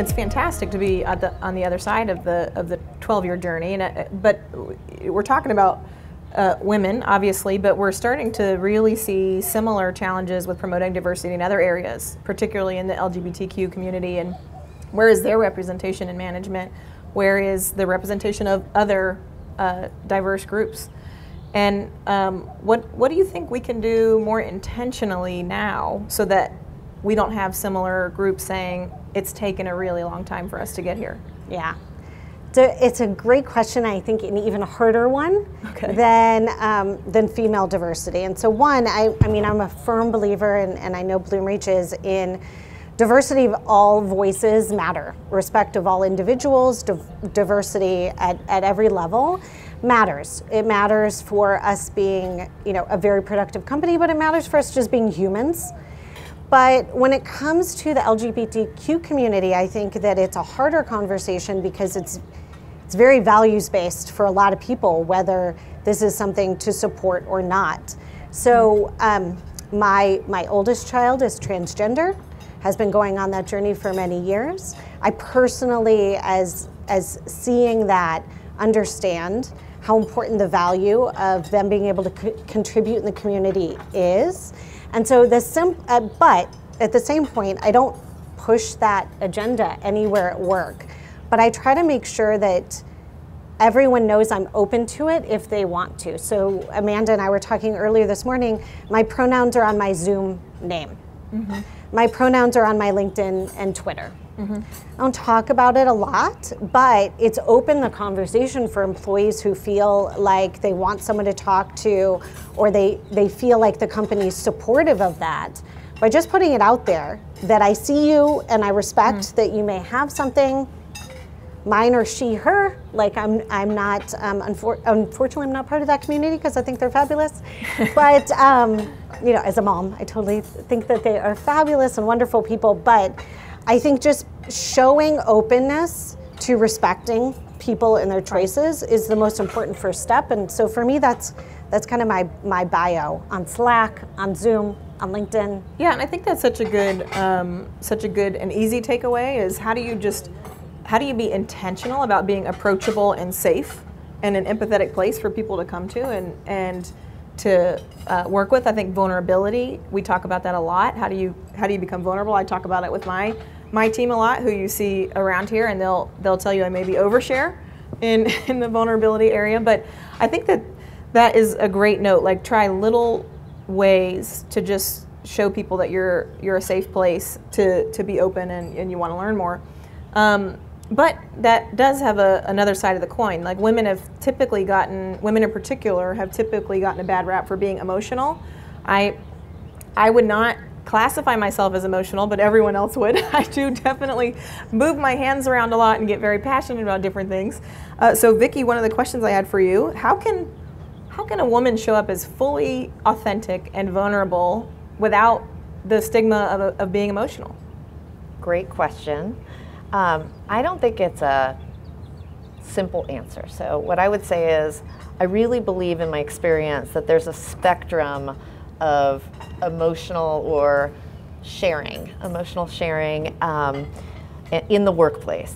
it's fantastic to be on the other side of the 12-year journey. But we're talking about women, obviously, but we're starting to really see similar challenges with promoting diversity in other areas, particularly in the LGBTQ community. And where is their representation in management? Where is the representation of other diverse groups? And what do you think we can do more intentionally now so that we don't have similar groups saying it's taken a really long time for us to get here? Yeah. It's a great question. I think an even harder one than female diversity. And so one, I mean, I'm a firm believer, and I know Bloomreach is, in diversity of all voices matter. Respect of all individuals, diversity at every level matters. It matters for us being, a very productive company, but it matters for us just being humans. But when it comes to the LGBTQ community, I think that it's a harder conversation because it's very values-based for a lot of people, whether this is something to support or not. So my oldest child is transgender, has been going on that journey for many years. I personally, as seeing that, understand how important the value of them being able to contribute in the community is. And so but at the same point, I don't push that agenda anywhere at work. But I try to make sure that everyone knows I'm open to it if they want to. So Amanda and I were talking earlier this morning, my pronouns are on my Zoom name. Mm-hmm. My pronouns are on my LinkedIn and Twitter. Mm-hmm. I don't talk about it a lot, but it's opened the conversation for employees who feel like they want someone to talk to, or they feel like the company's supportive of that. By just putting it out there that I see you and I respect that you may have something, mine or she, her, like I'm not, unfortunately I'm not part of that community because I think they're fabulous. But, as a mom, I totally think that they are fabulous and wonderful people. But I think just showing openness to respecting people and their choices is the most important first step. And so for me, that's kind of my bio on Slack, on Zoom, on LinkedIn. Yeah, and I think that's such a good and easy takeaway is how do you be intentional about being approachable and safe and an empathetic place for people to come to and to work with. I think vulnerability, we talk about that a lot. How do you become vulnerable? I talk about it with my team a lot, who you see around here, and they'll tell you I maybe overshare in the vulnerability area. But I think that is a great note. Like, try little ways to just show people that you're a safe place to be open and you want to learn more. But that does have another side of the coin. Like, women in particular have typically gotten a bad rap for being emotional. I would not classify myself as emotional, but everyone else would. I do definitely move my hands around a lot and get very passionate about different things. So Vicki, one of the questions I had for you, how can a woman show up as fully authentic and vulnerable without the stigma of being emotional? Great question. I don't think it's a simple answer. So what I would say is, I really believe in my experience that there's a spectrum of emotional sharing in the workplace.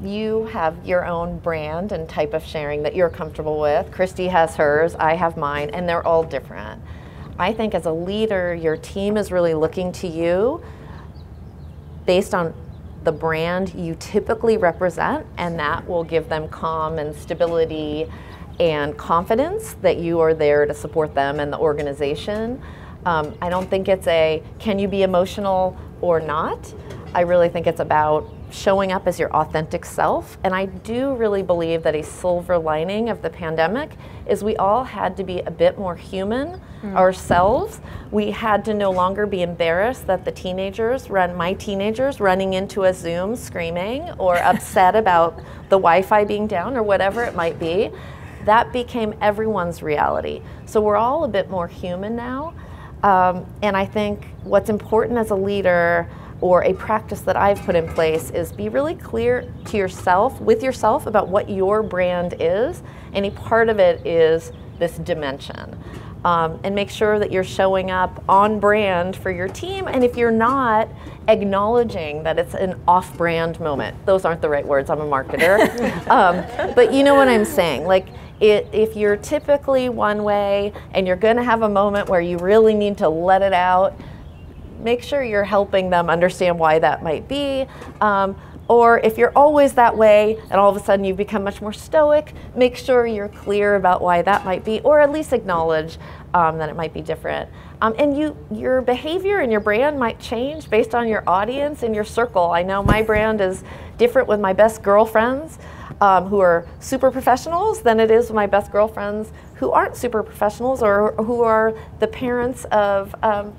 You have your own brand and type of sharing that you're comfortable with. Christy has hers, I have mine, and they're all different. I think as a leader, your team is really looking to you based on the brand you typically represent, and that will give them calm and stability and confidence that you are there to support them and the organization. I don't think it's can you be emotional or not? I really think it's about showing up as your authentic self. And I do really believe that a silver lining of the pandemic is we all had to be a bit more human ourselves. We had to no longer be embarrassed that my teenagers running into a Zoom screaming or upset about the Wi-Fi being down or whatever it might be. That became everyone's reality. So we're all a bit more human now. And I think what's important as a leader, or a practice that I've put in place, is be really clear with yourself about what your brand is. Any part of it is this dimension. and make sure that you're showing up on brand for your team. And if you're not, acknowledging that it's an off-brand moment. Those aren't the right words, I'm a marketer. But you know what I'm saying. Like, if you're typically one way and you're gonna have a moment where you really need to let it out, make sure you're helping them understand why that might be. Or if you're always that way and all of a sudden you become much more stoic, make sure you're clear about why that might be, or at least acknowledge that it might be different. And your behavior and your brand might change based on your audience and your circle. I know my brand is different with my best girlfriends who are super professionals than it is with my best girlfriends who aren't super professionals or who are the parents of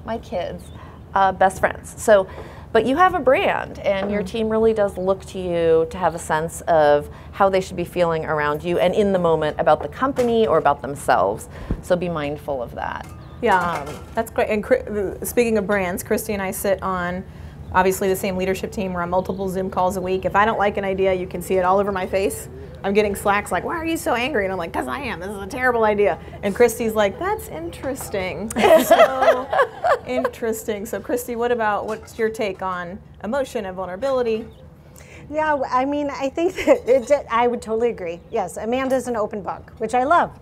my kids' best friends. So. But you have a brand, and your team really does look to you to have a sense of how they should be feeling around you and in the moment about the company or about themselves. So be mindful of that. Yeah, that's great. And speaking of brands, Christy and I sit on obviously the same leadership team. We're on multiple Zoom calls a week. If I don't like an idea, you can see it all over my face. I'm getting slacks like, why are you so angry? And I'm like, because I am. This is a terrible idea. And Christy's like, that's interesting. So interesting. So Christy, what's your take on emotion and vulnerability? Yeah, I mean, I think that I would totally agree. Yes, Amanda's an open book, which I love.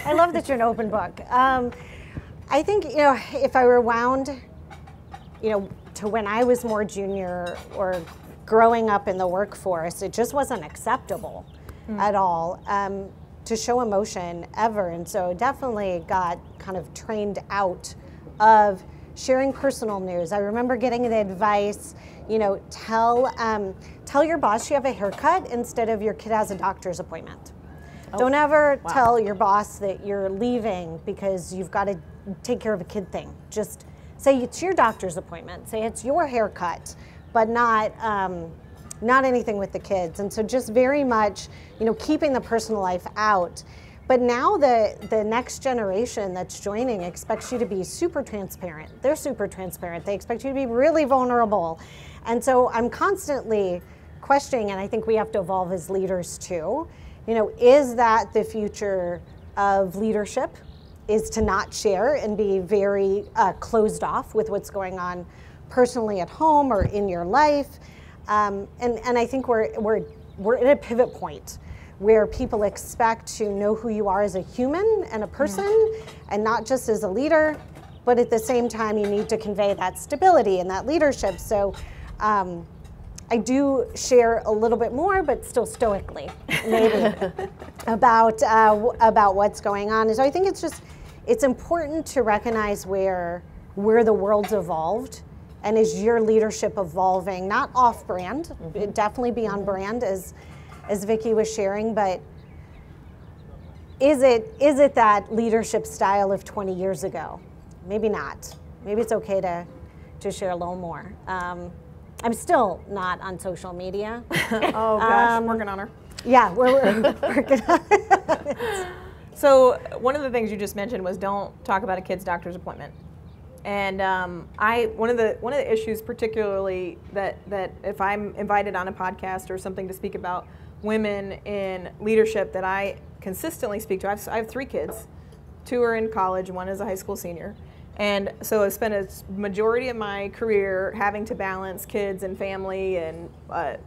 I love that you're an open book. I think, if I rewound, to when I was more junior or growing up in the workforce, it just wasn't acceptable at all to show emotion ever. And so definitely got kind of trained out of sharing personal news. I remember getting the advice, tell your boss you have a haircut instead of your kid has a doctor's appointment. Don't ever tell your boss that you're leaving because you've got to take care of a kid thing. Just say it's your doctor's appointment. Say it's your haircut, but not anything with the kids. And so just very much, keeping the personal life out. But now the next generation that's joining expects you to be super transparent. They're super transparent. They expect you to be really vulnerable. And so I'm constantly questioning, and I think we have to evolve as leaders too. Is that the future of leadership? Is to not share and be very closed off with what's going on personally at home or in your life. And I think we're at a pivot point where people expect to know who you are as a human and a person, and not just as a leader, but at the same time you need to convey that stability and that leadership. So I do share a little bit more, but still stoically, maybe, about what's going on. And so I think it's important to recognize where the world's evolved. And is your leadership evolving, not off-brand, definitely be on brand, as Vicki was sharing, but is it that leadership style of 20 years ago? Maybe not. Maybe it's okay to share a little more. I'm still not on social media. Oh gosh, working on her. Yeah, we're working on it. So one of the things you just mentioned was don't talk about a kid's doctor's appointment. And one of the issues particularly that if I'm invited on a podcast or something to speak about women in leadership that I consistently speak to, I have 3 kids. 2 are in college, 1 is a high school senior. And so I spent a majority of my career having to balance kids and family and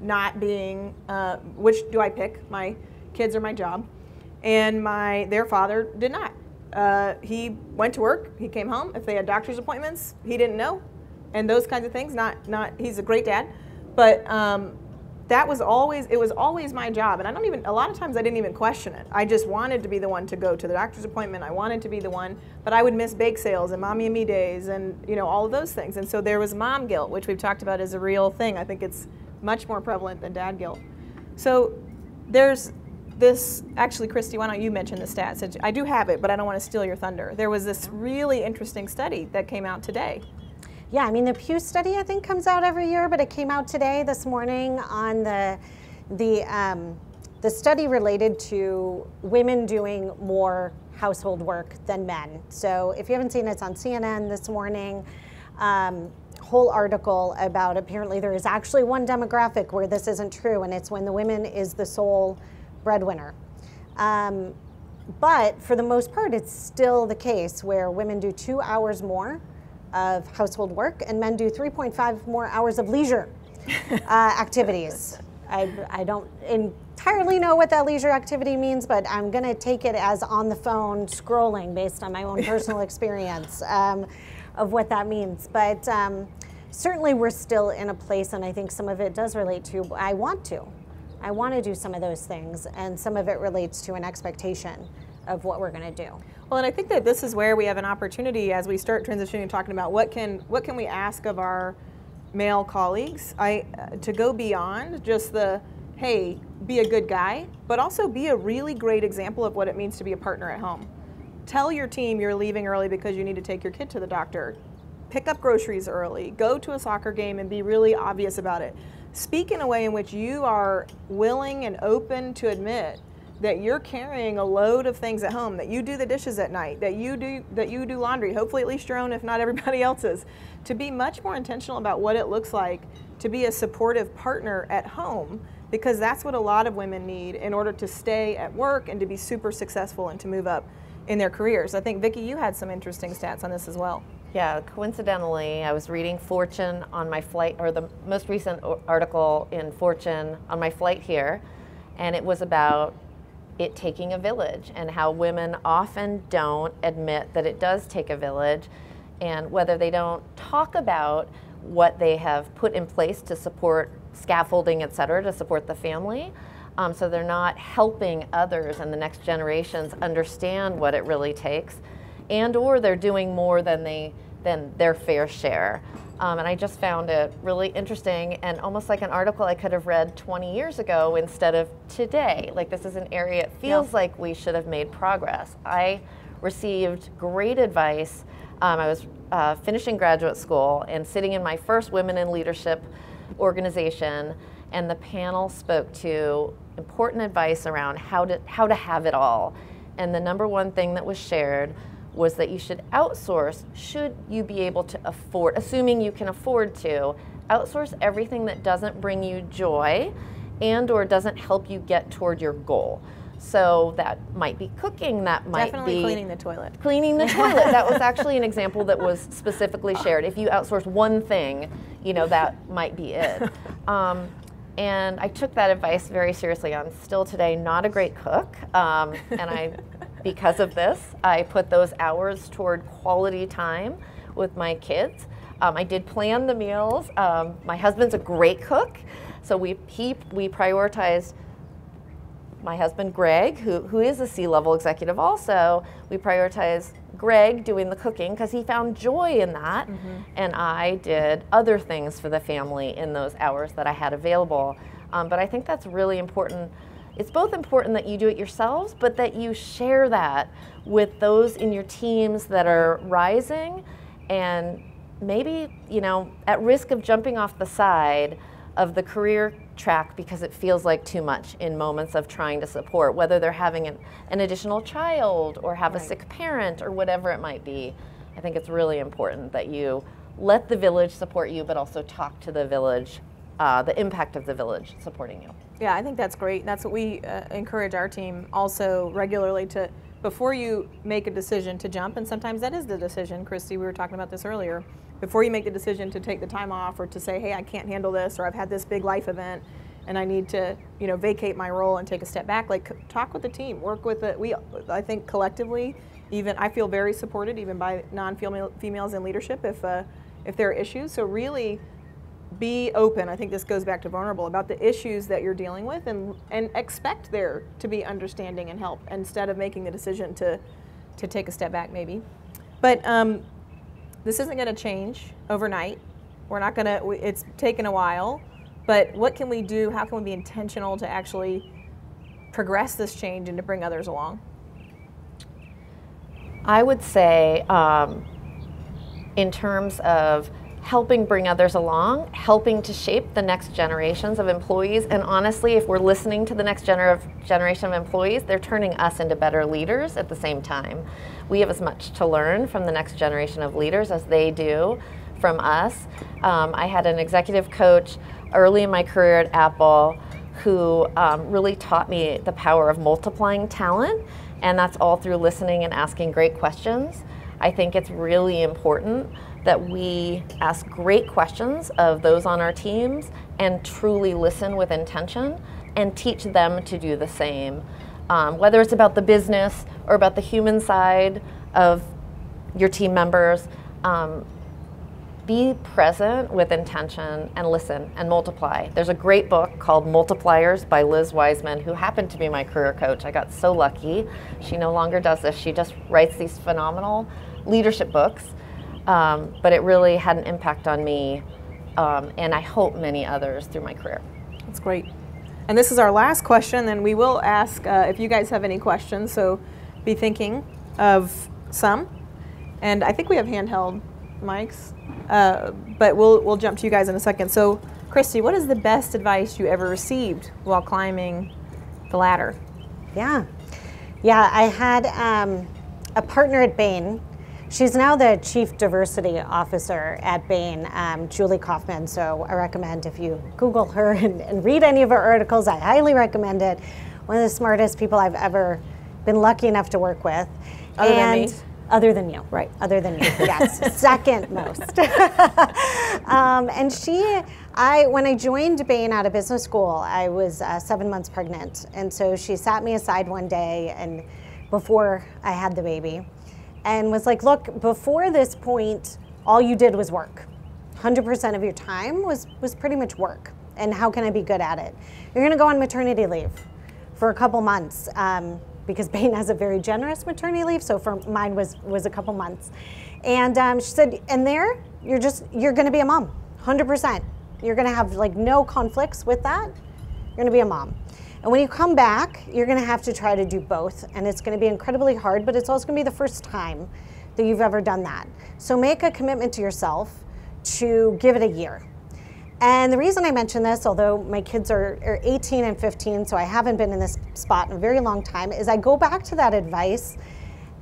not being, which do I pick? My kids or my job? And their father did not. He went to work, he came home. If they had doctor's appointments, he didn't know. And those kinds of things, he's a great dad. But it was always my job. And a lot of times I didn't even question it. I just wanted to be the one to go to the doctor's appointment. I wanted to be the one, but I would miss bake sales and mommy and me days and all of those things. And so there was mom guilt, which we've talked about as a real thing. I think it's much more prevalent than dad guilt. So there's this, actually, Christy, why don't you mention the stats? I do have it, but I don't want to steal your thunder. There was this really interesting study that came out today. Yeah, I mean, the Pew study, I think, comes out every year, but it came out this morning on the study related to women doing more household work than men. So if you haven't seen it, it's on CNN this morning. Whole article about apparently there is actually one demographic where this isn't true, and it's when the woman is the sole breadwinner. But for the most part, it's still the case where women do 2 hours more of household work and men do 3.5 more hours of leisure activities. I don't entirely know what that leisure activity means, but I'm going to take it as on the phone scrolling based on my own personal experience of what that means. But certainly we're still in a place, and I think some of it does relate to I want to do some of those things, and some of it relates to an expectation of what we're going to do. Well, and I think that this is where we have an opportunity as we start transitioning and talking about what can we ask of our male colleagues to go beyond just the, hey, be a good guy, but also be a really great example of what it means to be a partner at home. Tell your team you're leaving early because you need to take your kid to the doctor. Pick up groceries early. Go to a soccer game and be really obvious about it. Speak in a way in which you are willing and open to admit that you're carrying a load of things at home, that you do the dishes at night, that you do laundry, hopefully at least your own, if not everybody else's. To be much more intentional about what it looks like to be a supportive partner at home, because that's what a lot of women need in order to stay at work and to be super successful and to move up in their careers. I think, Vicki, you had some interesting stats on this as well. Yeah, coincidentally, I was reading Fortune on my flight, or the most recent article in Fortune on my flight here, and it was about it taking a village and how women often don't admit that it does take a village, and whether they don't talk about what they have put in place to support scaffolding, et cetera, to support the family. So they're not helping others and the next generations understand what it really takes, and or they're doing more than their fair share. And I just found it really interesting and almost like an article I could have read 20 years ago instead of today. Like, this is an area it feels like we should have made progress. I received great advice. I was finishing graduate school and sitting in my first Women in Leadership organization, and the panel spoke to important advice around how to have it all. And the number one thing that was shared was that you should outsource, should you be able to afford, assuming you can afford to, outsource everything that doesn't bring you joy and or doesn't help you get toward your goal. So that might be cooking, that might Definitely be cleaning the toilet. Cleaning the toilet. That was actually an example that was specifically shared. If you outsource one thing, that might be it. And I took that advice very seriously. I'm still today not a great cook, because of this, I put those hours toward quality time with my kids. I did plan the meals. My husband's a great cook, so we prioritized my husband, Greg, who is a C-level executive also. We prioritized Greg doing the cooking because he found joy in that, and I did other things for the family in those hours that I had available. But I think that's really important. It's both important that you do it yourselves, but that you share that with those in your teams that are rising and maybe, at risk of jumping off the side of the career track because it feels like too much in moments of trying to support, whether they're having an additional child or have a sick parent or whatever it might be. I think it's really important that you let the village support you, but also talk to the village, the impact of the village supporting you. Yeah, I think that's great. That's what we encourage our team also regularly to, before you make a decision to jump, and sometimes that is the decision, Christy, we were talking about this earlier, before you make the decision to take the time off or to say, hey, I can't handle this, or I've had this big life event and I need to, vacate my role and take a step back, like talk with the team, work with it. I think collectively, even I feel very supported even by non-females in leadership if there are issues. So really be open. I think this goes back to vulnerable about the issues that you're dealing with and expect there to be understanding and help instead of making the decision to take a step back maybe. But this isn't going to change overnight. We're not going to, it's taken a while, but what can we do? How can we be intentional to actually progress this change and to bring others along? I would say in terms of helping bring others along, helping to shape the next generations of employees. And honestly, if we're listening to the next generation of employees, they're turning us into better leaders at the same time. We have as much to learn from the next generation of leaders as they do from us. I had an executive coach early in my career at Apple who really taught me the power of multiplying talent And that's all through listening and asking great questions. I think it's really important that we ask great questions of those on our teams and truly listen with intention and teach them to do the same. Whether it's about the business or about the human side of your team members, be present with intention and listen and multiply. There's a great book called Multipliers by Liz Wiseman, who happened to be my career coach. I got so lucky. She no longer does this. She just writes these phenomenal leadership books, but it really had an impact on me, and I hope many others through my career. That's great. And this is our last question, then we will ask if you guys have any questions, so be thinking of some. And I think we have handheld mics, but we'll jump to you guys in a second. So, Christy, what is the best advice you ever received while climbing the ladder? Yeah, I had a partner at Bain. She's now the Chief Diversity Officer at Bain, Julie Kaufman. So I recommend if you Google her and read any of her articles, I highly recommend it. One of the smartest people I've ever been lucky enough to work with. Other than me? Other than you. Right. Other than you, yes. Second most. And when I joined Bain out of business school, I was 7 months pregnant. And so she sat me aside one day and before I had the baby and was like, look, before this point, all you did was work. 100% of your time was pretty much work. And how can I be good at it? You're gonna go on maternity leave for a couple months. Because Bain has a very generous maternity leave, so for mine was a couple months. And she said, and there, you're gonna be a mom, 100%. You're gonna have like no conflicts with that. You're gonna be a mom. And when you come back, you're gonna have to try to do both, and it's gonna be incredibly hard, but it's also gonna be the first time that you've ever done that. So make a commitment to yourself to give it a year. And the reason I mention this, although my kids are 18 and 15, so I haven't been in this spot in a very long time, is I go back to that advice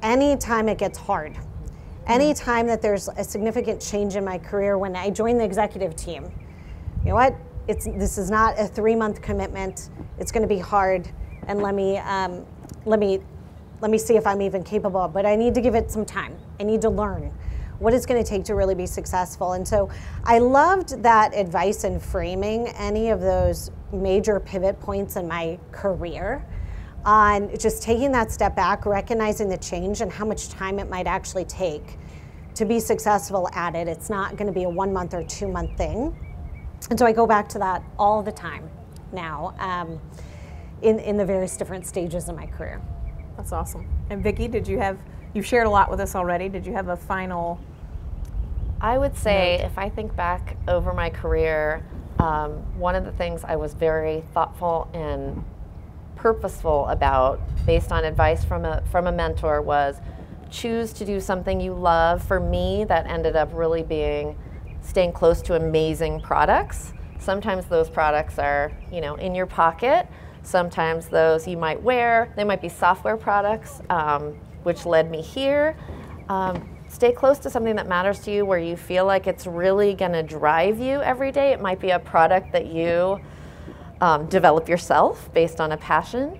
anytime it gets hard. Anytime that there's a significant change in my career. When I joined the executive team, you know what? This is not a 3-month commitment. It's going to be hard, and let me see if I'm even capable. But I need to give it some time. I need to learn what it's going to take to really be successful. And so I loved that advice in framing any of those major pivot points in my career on just taking that step back, recognizing the change and how much time it might actually take to be successful at it. It's not going to be a 1 month or 2 month thing. And so I go back to that all the time now in the various different stages of my career. That's awesome. And Vicki, you've shared a lot with us already. Did you have a final? I would say, if I think back over my career, one of the things I was very thoughtful and purposeful about, based on advice from a mentor, was choose to do something you love. For me, that ended up really being staying close to amazing products. Sometimes those products are, in your pocket. Sometimes those you might wear. They might be software products, which led me here. Stay close to something that matters to you, where you feel like it's really going to drive you every day. It might be a product that you develop yourself based on a passion.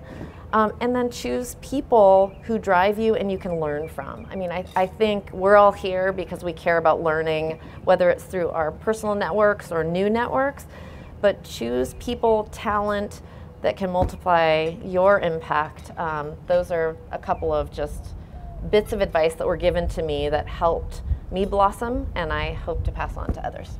And then choose people who drive you and you can learn from. I mean, I think we're all here because we care about learning, whether it's through our personal networks or new networks, but choose people, talent that can multiply your impact. Those are a couple of just bits of advice that were given to me that helped me blossom, and I hope to pass on to others.